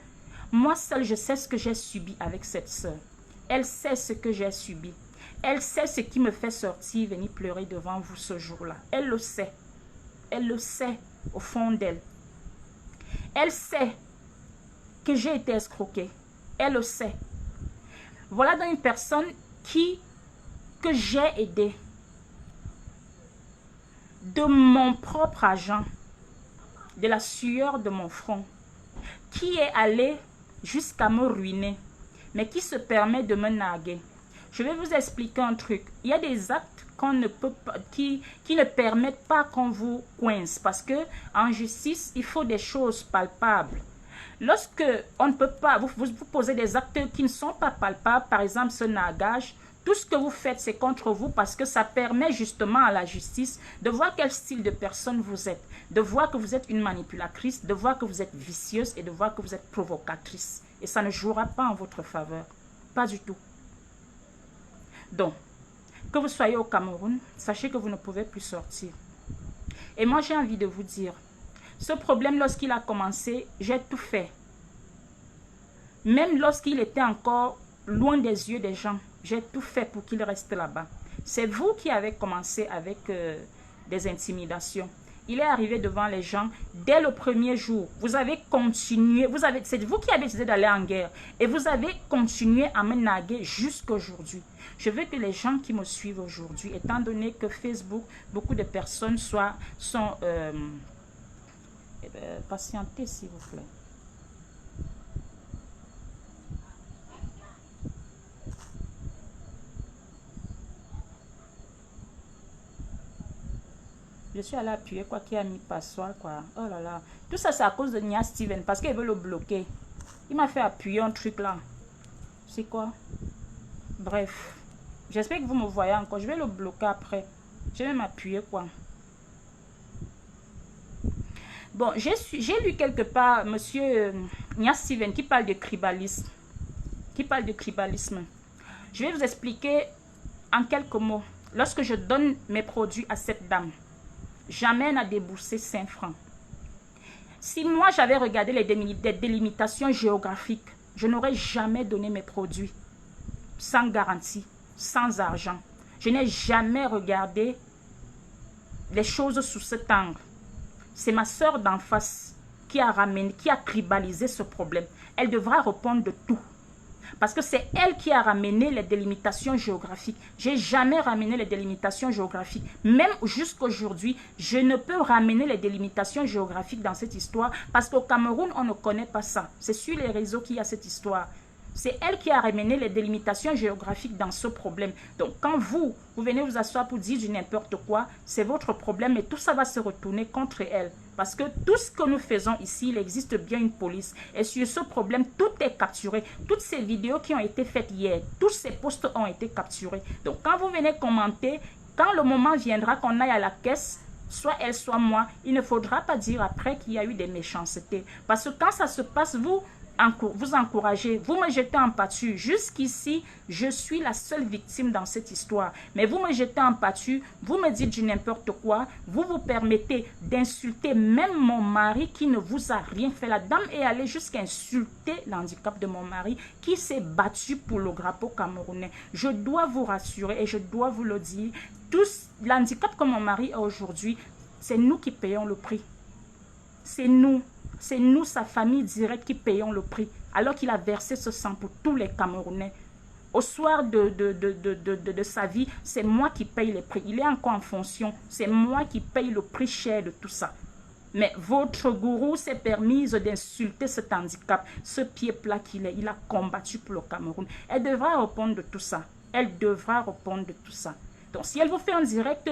moi seule, je sais ce que j'ai subi avec cette sœur. Elle sait ce que j'ai subi. Elle sait ce qui me fait sortir, venir pleurer devant vous ce jour-là. Elle le sait. Elle le sait au fond d'elle. Elle sait que j'ai été escroquée. Elle le sait. Voilà donc une personne que j'ai aidée de mon propre argent, de la sueur de mon front, qui est allée jusqu'à me ruiner, mais qui se permet de me narguer. Je vais vous expliquer un truc. Il y a des actes qu'on ne peut pas, qui ne permettent pas qu'on vous coince, parce que en justice, il faut des choses palpables. Lorsque on ne peut pas, vous posez des actes qui ne sont pas palpables, par exemple ce nargage, tout ce que vous faites, c'est contre vous parce que ça permet justement à la justice de voir quel style de personne vous êtes, de voir que vous êtes une manipulatrice, de voir que vous êtes vicieuse et de voir que vous êtes provocatrice. Et ça ne jouera pas en votre faveur. Pas du tout. Donc, que vous soyez au Cameroun, sachez que vous ne pouvez plus sortir. Et moi, j'ai envie de vous dire, ce problème, lorsqu'il a commencé, j'ai tout fait. Même lorsqu'il était encore loin des yeux des gens, j'ai tout fait pour qu'il reste là-bas. C'est vous qui avez commencé avec des intimidations. Il est arrivé devant les gens dès le premier jour. Vous avez continué, c'est vous qui avez décidé d'aller en guerre. Et vous avez continué à me narguer jusqu'à aujourd'hui. Je veux que les gens qui me suivent aujourd'hui, étant donné que Facebook, beaucoup de personnes sont patientez s'il vous plaît. Je suis allée appuyer quoi qui a mis passoire quoi. Oh là là. Tout ça c'est à cause de Nia Steven parce qu'il veut le bloquer. Il m'a fait appuyer un truc là. C'est quoi? Bref. J'espère que vous me voyez encore. Je vais le bloquer après. Je vais m'appuyer quoi. Bon, j'ai lu quelque part monsieur Nia Steven qui parle de tribalisme. Je vais vous expliquer en quelques mots. Lorsque je donne mes produits à cette dame, jamais n'a déboursé 5 francs. Si moi j'avais regardé les délimitations géographiques, je n'aurais jamais donné mes produits sans garantie, sans argent. Je n'ai jamais regardé les choses sous cet angle. C'est ma soeur d'en face qui a tribalisé ce problème. Elle devra répondre de tout. Parce que c'est elle qui a ramené les délimitations géographiques. Je n'ai jamais ramené les délimitations géographiques. Même jusqu'à aujourd'hui, je ne peux ramener les délimitations géographiques dans cette histoire. Parce qu'au Cameroun, on ne connaît pas ça. C'est sur les réseaux qu'il y a cette histoire. C'est elle qui a ramené les délimitations géographiques dans ce problème. Donc, quand vous venez vous asseoir pour dire du n'importe quoi, c'est votre problème et tout ça va se retourner contre elle. Parce que tout ce que nous faisons ici, il existe bien une police. Et sur ce problème, tout est capturé. Toutes ces vidéos qui ont été faites hier, tous ces posts ont été capturés. Donc, quand vous venez commenter, quand le moment viendra qu'on aille à la caisse, soit elle, soit moi, il ne faudra pas dire après qu'il y a eu des méchancetés. Parce que quand ça se passe, vous encouragez, vous me jetez en pâture. Jusqu'ici, je suis la seule victime dans cette histoire. Mais vous me jetez en pâture, vous me dites du n'importe quoi, vous vous permettez d'insulter même mon mari qui ne vous a rien fait. La dame est allée jusqu'à insulter l'handicap de mon mari qui s'est battu pour le drapeau camerounais. Je dois vous rassurer et je dois vous le dire, l'handicap que mon mari a aujourd'hui, c'est nous qui payons le prix. C'est nous, sa famille directe, qui payons le prix. Alors qu'il a versé ce sang pour tous les Camerounais. Au soir de sa vie, c'est moi qui paye les prix. Il est encore en fonction. C'est moi qui paye le prix cher de tout ça. Mais votre gourou s'est permise d'insulter cet handicap, ce pied plat qu'il est. Il a combattu pour le Cameroun. Elle devra répondre de tout ça. Elle devra répondre de tout ça. Donc, si elle vous fait un direct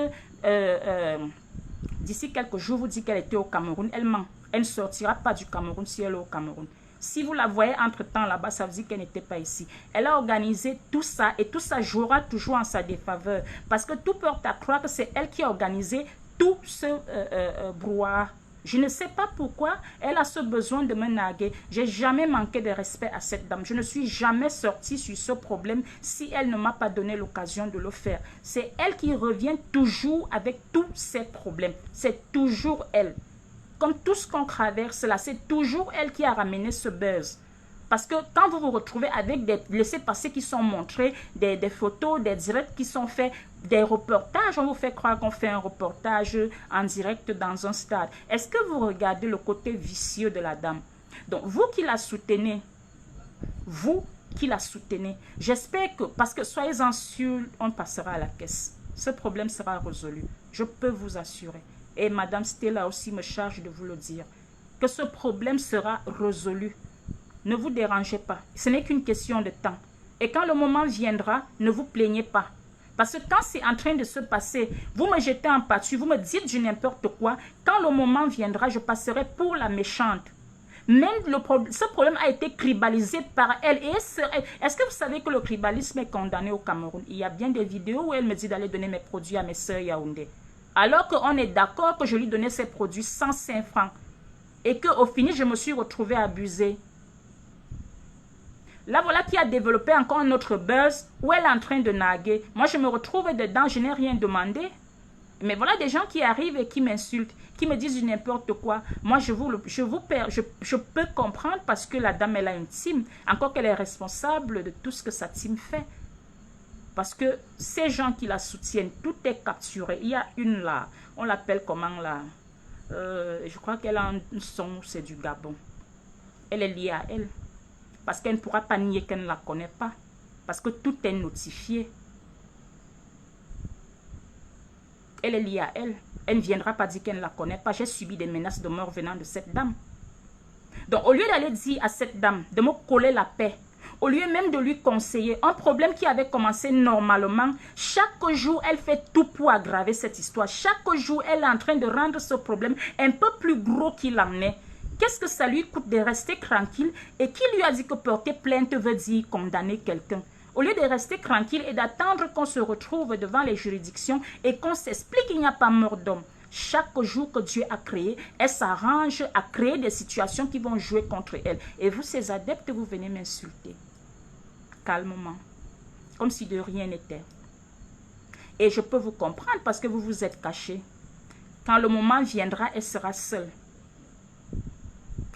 d'ici quelques jours, vous dit qu'elle était au Cameroun, elle ment. Elle ne sortira pas du Cameroun si elle est au Cameroun. Si vous la voyez entre-temps là-bas, ça veut dire qu'elle n'était pas ici. Elle a organisé tout ça et tout ça jouera toujours en sa défaveur. Parce que tout porte à croire que c'est elle qui a organisé tout ce brouhaha. Je ne sais pas pourquoi elle a ce besoin de me narguer. Je n'ai jamais manqué de respect à cette dame. Je ne suis jamais sortie sur ce problème si elle ne m'a pas donné l'occasion de le faire. C'est elle qui revient toujours avec tous ces problèmes. C'est toujours elle. Comme tout ce qu'on traverse là, c'est toujours elle qui a ramené ce buzz. Parce que quand vous vous retrouvez avec des laissez-passer qui sont montrés, des photos, des directs qui sont faits, des reportages, on vous fait croire qu'on fait un reportage en direct dans un stade. Est-ce que vous regardez le côté vicieux de la dame? Donc, vous qui la soutenez, j'espère que, parce que soyez-en sûrs, on passera à la caisse. Ce problème sera résolu. Je peux vous assurer. Et Madame Stella aussi me charge de vous le dire, que ce problème sera résolu. Ne vous dérangez pas. Ce n'est qu'une question de temps. Et quand le moment viendra, ne vous plaignez pas. Parce que quand c'est en train de se passer, vous me jetez en pâture, vous me dites du n'importe quoi. Quand le moment viendra, je passerai pour la méchante. Même ce problème a été tribalisé par elle. Est-ce que vous savez que le tribalisme est condamné au Cameroun? Il y a bien des vidéos où elle me dit d'aller donner mes produits à mes sœurs Yaoundé. Alors qu'on est d'accord que je lui donnais ces produits 105 francs. Et qu'au final, je me suis retrouvée abusée. Là, voilà qui a développé encore un autre buzz où elle est en train de naguer. Moi, je me retrouve dedans, je n'ai rien demandé. Mais voilà des gens qui arrivent et qui m'insultent, qui me disent n'importe quoi. Moi, je peux comprendre parce que la dame, elle a une team. Encore qu'elle est responsable de tout ce que sa team fait. Parce que ces gens qui la soutiennent, tout est capturé. Il y a une là, on l'appelle comment là? Je crois qu'elle a un son, c'est du Gabon. Elle est liée à elle. Parce qu'elle ne pourra pas nier qu'elle ne la connaît pas. Parce que tout est notifié. Elle est liée à elle. Elle ne viendra pas dire qu'elle ne la connaît pas. J'ai subi des menaces de mort venant de cette dame. Donc, au lieu d'aller dire à cette dame de me coller la paix, au lieu même de lui conseiller un problème qui avait commencé normalement, chaque jour, elle fait tout pour aggraver cette histoire. Chaque jour, elle est en train de rendre ce problème un peu plus gros qu'il en est. Qu'est-ce que ça lui coûte de rester tranquille? Et qui lui a dit que porter plainte veut dire condamner quelqu'un? Au lieu de rester tranquille et d'attendre qu'on se retrouve devant les juridictions et qu'on s'explique qu'il n'y a pas mort d'homme. Chaque jour que Dieu a créé, elle s'arrange à créer des situations qui vont jouer contre elle. Et vous, ces adeptes, vous venez m'insulter. Calmement. Comme si de rien n'était. Et je peux vous comprendre parce que vous vous êtes cachés. Quand le moment viendra, elle sera seule.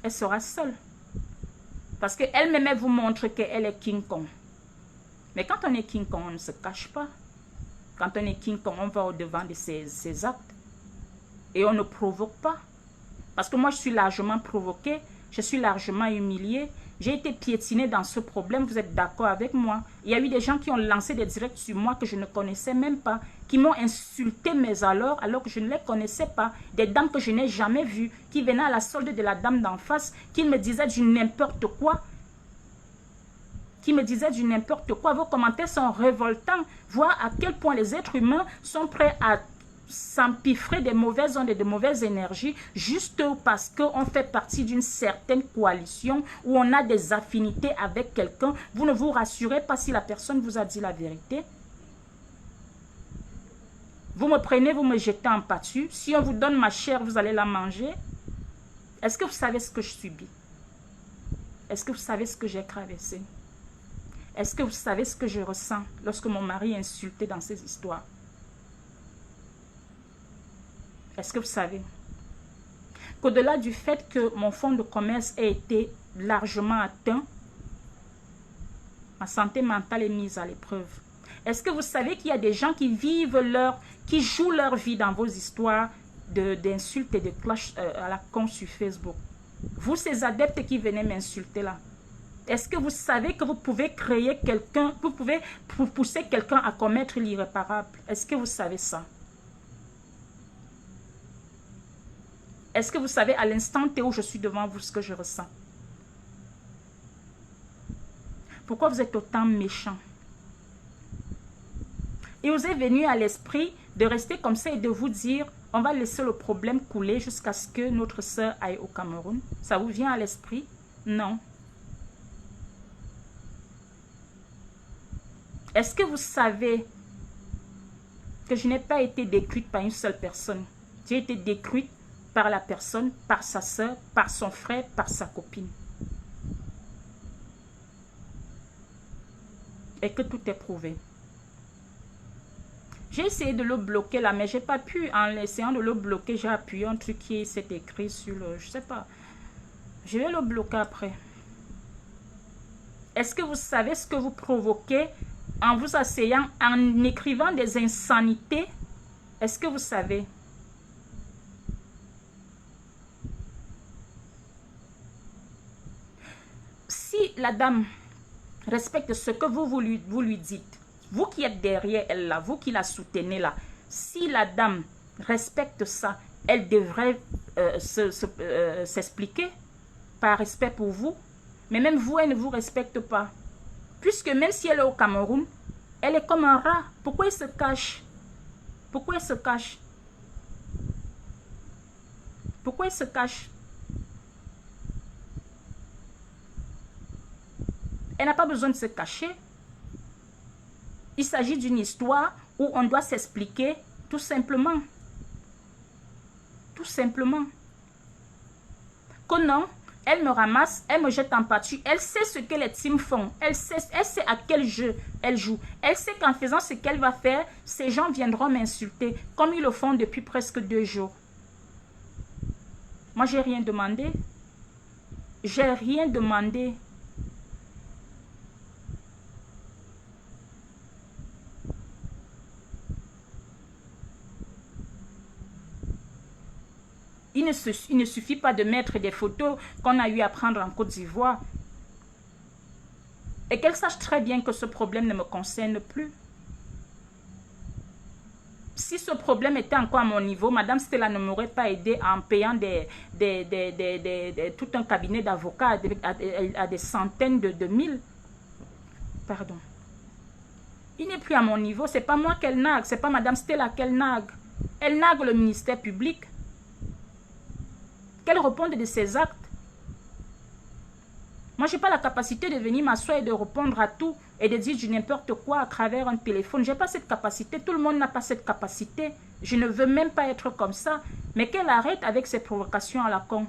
Elle sera seule. Parce qu'elle-même, elle vous montre qu'elle est King Kong. Mais quand on est King Kong, on ne se cache pas. Quand on est King Kong, on va au-devant de ses actes. Et on ne provoque pas. Parce que moi, je suis largement provoquée. Je suis largement humiliée. J'ai été piétinée dans ce problème. Vous êtes d'accord avec moi? Il y a eu des gens qui ont lancé des directs sur moi que je ne connaissais même pas. Qui m'ont insulté alors que je ne les connaissais pas. Des dames que je n'ai jamais vues. Qui venaient à la solde de la dame d'en face. Qui me disaient du n'importe quoi. Vos commentaires sont révoltants. Voir à quel point les êtres humains sont prêts à s'empiffrer des mauvaises ondes et de mauvaises énergies juste parce qu'on fait partie d'une certaine coalition où on a des affinités avec quelqu'un. Vous ne vous rassurez pas si la personne vous a dit la vérité. Vous me prenez, vous me jetez en pâture. Si on vous donne ma chair, vous allez la manger. Est-ce que vous savez ce que je subis? Est-ce que vous savez ce que j'ai traversé? Est-ce que vous savez ce que je ressens lorsque mon mari est insulté dans ces histoires? Est-ce que vous savez qu'au-delà du fait que mon fonds de commerce ait été largement atteint, ma santé mentale est mise à l'épreuve? Est-ce que vous savez qu'il y a des gens qui qui jouent leur vie dans vos histoires d'insultes et de clash à la con sur Facebook? Vous, ces adeptes qui venez m'insulter là, est-ce que vous savez que vous pouvez créer quelqu'un, vous pouvez pousser quelqu'un à commettre l'irréparable? Est-ce que vous savez ça? Est-ce que vous savez à l'instant T où je suis devant vous ce que je ressens? Pourquoi vous êtes autant méchant? Il vous est venu à l'esprit de rester comme ça et de vous dire, on va laisser le problème couler jusqu'à ce que notre sœur aille au Cameroun. Ça vous vient à l'esprit? Non. Est-ce que vous savez que je n'ai pas été détruite par une seule personne? J'ai été détruite par la personne, par sa soeur, par son frère, par sa copine. Et que tout est prouvé. J'ai essayé de le bloquer là, mais je n'ai pas pu. En essayant de le bloquer, j'ai appuyé un truc qui s'est écrit sur le... Je ne sais pas. Je vais le bloquer après. Est-ce que vous savez ce que vous provoquez en vous asseyant, en écrivant des insanités? Est-ce que vous savez? Si la dame respecte ce que vous lui dites, vous qui êtes derrière elle là, vous qui la soutenez là, si la dame respecte ça, elle devrait s'expliquer par respect pour vous. Mais même vous, elle ne vous respecte pas. Puisque même si elle est au Cameroun, elle est comme un rat. Pourquoi elle se cache? Pourquoi elle se cache? Pourquoi elle se cache? Elle n'a pas besoin de se cacher. Il s'agit d'une histoire où on doit s'expliquer tout simplement. Tout simplement. Que non, elle me ramasse, elle me jette en pâture. Elle sait ce que les teams font. Elle sait à quel jeu elle joue. Elle sait qu'en faisant ce qu'elle va faire, ces gens viendront m'insulter, comme ils le font depuis presque 2 jours. Moi, j'ai rien demandé. J'ai rien demandé. Il ne suffit pas de mettre des photos qu'on a eu à prendre en Côte d'Ivoire. Et qu'elle sache très bien que ce problème ne me concerne plus. Si ce problème était encore à mon niveau, Madame Stella ne m'aurait pas aidé en payant tout un cabinet d'avocats à des centaines de mille. Pardon. Il n'est plus à mon niveau. Ce n'est pas moi qu'elle nague. Ce n'est pas Madame Stella qu'elle nague. Elle nague le ministère public. Qu'elle réponde de ses actes. Moi, je n'ai pas la capacité de venir m'asseoir et de répondre à tout et de dire du n'importe quoi à travers un téléphone. Je n'ai pas cette capacité. Tout le monde n'a pas cette capacité. Je ne veux même pas être comme ça. Mais qu'elle arrête avec ses provocations à la con.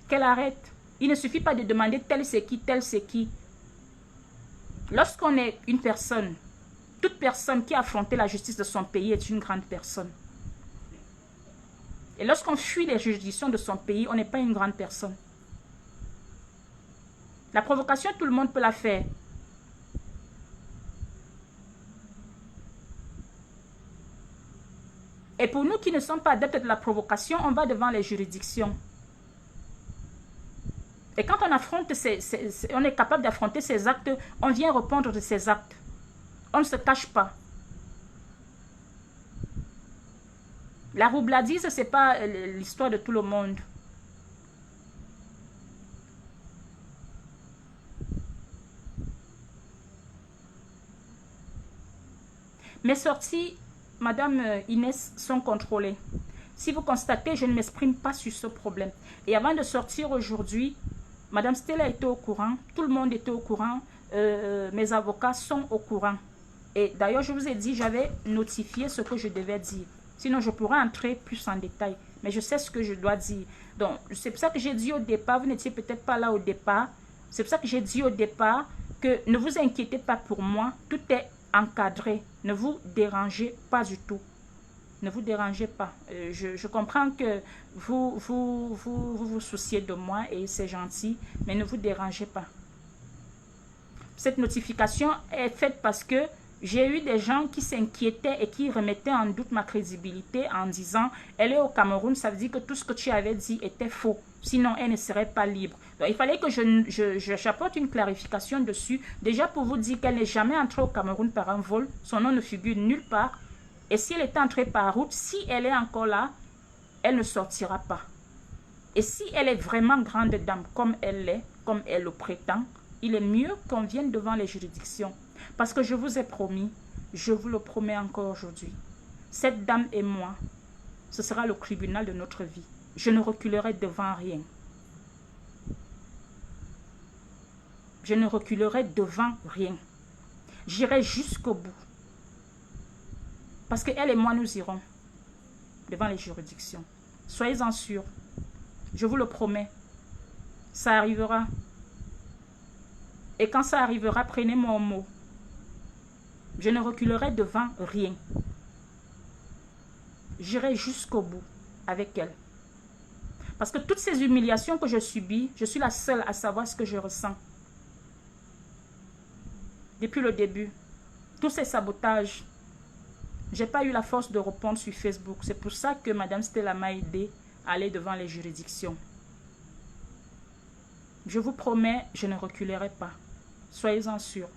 Qu'elle arrête. Il ne suffit pas de demander tel c'est qui, tel c'est qui. Lorsqu'on est une personne, toute personne qui a affronté la justice de son pays est une grande personne. Et lorsqu'on fuit les juridictions de son pays, on n'est pas une grande personne. La provocation, tout le monde peut la faire. Et pour nous qui ne sommes pas adeptes de la provocation, on va devant les juridictions. Et quand on affronte on est capable d'affronter ces actes, on vient répondre de ces actes. On ne se cache pas. La roubladise, ce n'est pas l'histoire de tout le monde. Mes sorties, Madame Inès, sont contrôlées. Si vous constatez, je ne m'exprime pas sur ce problème. Et avant de sortir aujourd'hui, Madame Stella était au courant, tout le monde était au courant, mes avocats sont au courant. Et d'ailleurs, je vous ai dit, j'avais notifié ce que je devais dire. Sinon, je pourrais entrer plus en détail. Mais je sais ce que je dois dire. Donc, c'est pour ça que j'ai dit au départ, vous n'étiez peut-être pas là au départ. C'est pour ça que j'ai dit au départ que ne vous inquiétez pas pour moi. Tout est encadré. Ne vous dérangez pas du tout. Ne vous dérangez pas. Je comprends que vous souciez de moi et c'est gentil. Mais ne vous dérangez pas. Cette notification est faite parce que j'ai eu des gens qui s'inquiétaient et qui remettaient en doute ma crédibilité en disant « Elle est au Cameroun, ça veut dire que tout ce que tu avais dit était faux. Sinon, elle ne serait pas libre. » Donc, il fallait que j'apporte une clarification dessus. Déjà pour vous dire qu'elle n'est jamais entrée au Cameroun par un vol. Son nom ne figure nulle part. Et si elle est entrée par route, si elle est encore là, elle ne sortira pas. Et si elle est vraiment grande dame comme elle l'est, comme elle le prétend, il est mieux qu'on vienne devant les juridictions. Parce que je vous ai promis, je vous le promets encore aujourd'hui, cette dame et moi, ce sera le tribunal de notre vie. Je ne reculerai devant rien. Je ne reculerai devant rien. J'irai jusqu'au bout. Parce qu'elle et moi, nous irons devant les juridictions. Soyez-en sûrs. Je vous le promets. Ça arrivera. Et quand ça arrivera, prenez mon mot. Je ne reculerai devant rien. J'irai jusqu'au bout avec elle. Parce que toutes ces humiliations que je subis, je suis la seule à savoir ce que je ressens. Depuis le début, tous ces sabotages, je n'ai pas eu la force de répondre sur Facebook. C'est pour ça que Madame Stella m'a aidé à aller devant les juridictions. Je vous promets, je ne reculerai pas. Soyez-en sûrs.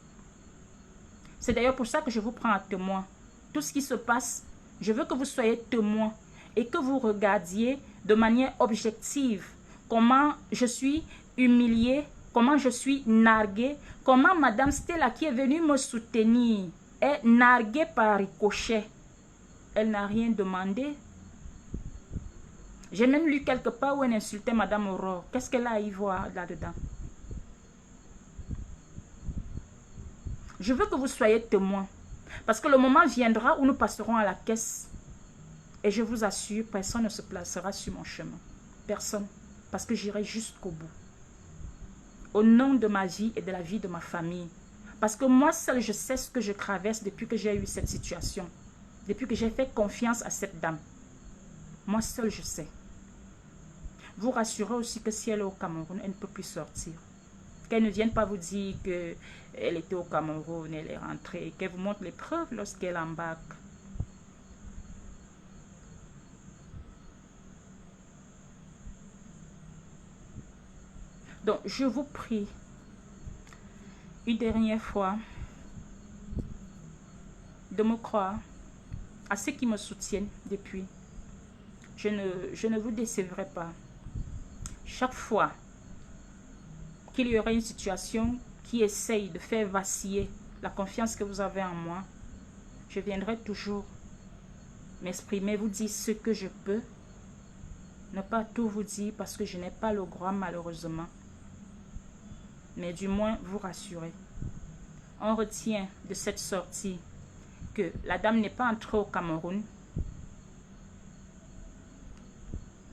C'est d'ailleurs pour ça que je vous prends à témoin. Tout ce qui se passe, je veux que vous soyez témoin et que vous regardiez de manière objective comment je suis humiliée, comment je suis narguée, comment Madame Stella qui est venue me soutenir est narguée par ricochet. Elle n'a rien demandé. J'ai même lu quelque part où elle insultait Madame Aurore. Qu'est-ce qu'elle a à y voir là-dedans? Je veux que vous soyez témoins. Parce que le moment viendra où nous passerons à la caisse. Et je vous assure, personne ne se placera sur mon chemin. Personne. Parce que j'irai jusqu'au bout. Au nom de ma vie et de la vie de ma famille. Parce que moi seul, je sais ce que je traverse depuis que j'ai eu cette situation. Depuis que j'ai fait confiance à cette dame. Moi seul, je sais. Vous rassurez aussi que si elle est au Cameroun, elle ne peut plus sortir. Qu'elle ne vienne pas vous dire qu'elle était au Cameroun, elle est rentrée. Qu'elle vous montre les preuves lorsqu'elle embarque. Donc, je vous prie, une dernière fois, de me croire à ceux qui me soutiennent depuis. Je ne vous décevrai pas. Chaque fois qu'il y aura une situation qui essaye de faire vaciller la confiance que vous avez en moi, je viendrai toujours m'exprimer, vous dire ce que je peux. Ne pas tout vous dire parce que je n'ai pas le droit malheureusement. Mais du moins vous rassurer. On retient de cette sortie que la dame n'est pas entrée au Cameroun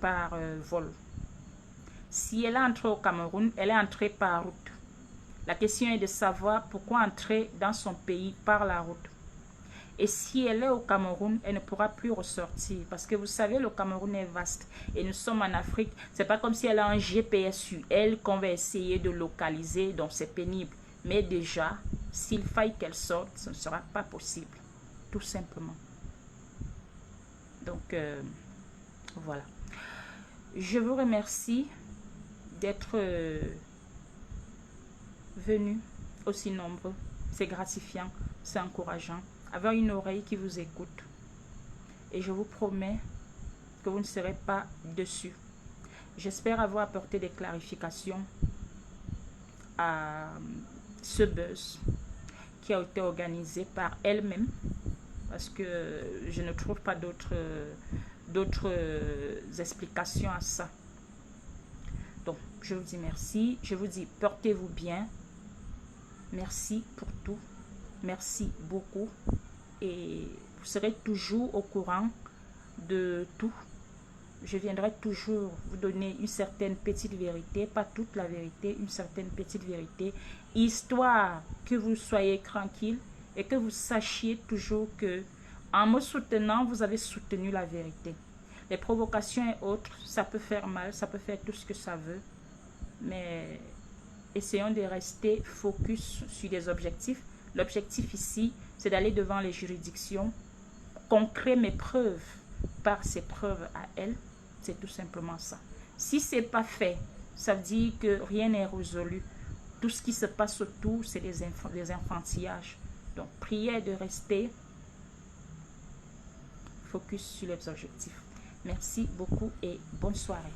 par vol. Si elle est entrée au Cameroun, elle est entrée par route. La question est de savoir pourquoi entrer dans son pays par la route. Et si elle est au Cameroun, elle ne pourra plus ressortir. Parce que vous savez, le Cameroun est vaste. Et nous sommes en Afrique. C'est pas comme si elle a un GPS sur elle qu'on va essayer de localiser. Donc c'est pénible. Mais déjà, s'il faille qu'elle sorte, ce ne sera pas possible. Tout simplement. Donc, voilà. Je vous remercie d'être venus aussi nombreux. C'est gratifiant, c'est encourageant. Avoir une oreille qui vous écoute. Et je vous promets que vous ne serez pas déçus. J'espère avoir apporté des clarifications à ce buzz qui a été organisé par elle-même. Parce que je ne trouve pas d'autres explications à ça. Donc, je vous dis merci. Je vous dis, portez-vous bien. Merci pour tout. Merci beaucoup. Et vous serez toujours au courant de tout. Je viendrai toujours vous donner une certaine petite vérité, pas toute la vérité, une certaine petite vérité, histoire que vous soyez tranquille et que vous sachiez toujours que en me soutenant, vous avez soutenu la vérité. Les provocations et autres, ça peut faire mal, ça peut faire tout ce que ça veut, mais essayons de rester focus sur des objectifs. L'objectif ici, c'est d'aller devant les juridictions, qu'on crée mes preuves par ces preuves à elles. C'est tout simplement ça. Si ce n'est pas fait, ça veut dire que rien n'est résolu. Tout ce qui se passe autour, c'est les enfantillages. Donc, priez de rester focus sur les objectifs. Merci beaucoup et bonne soirée.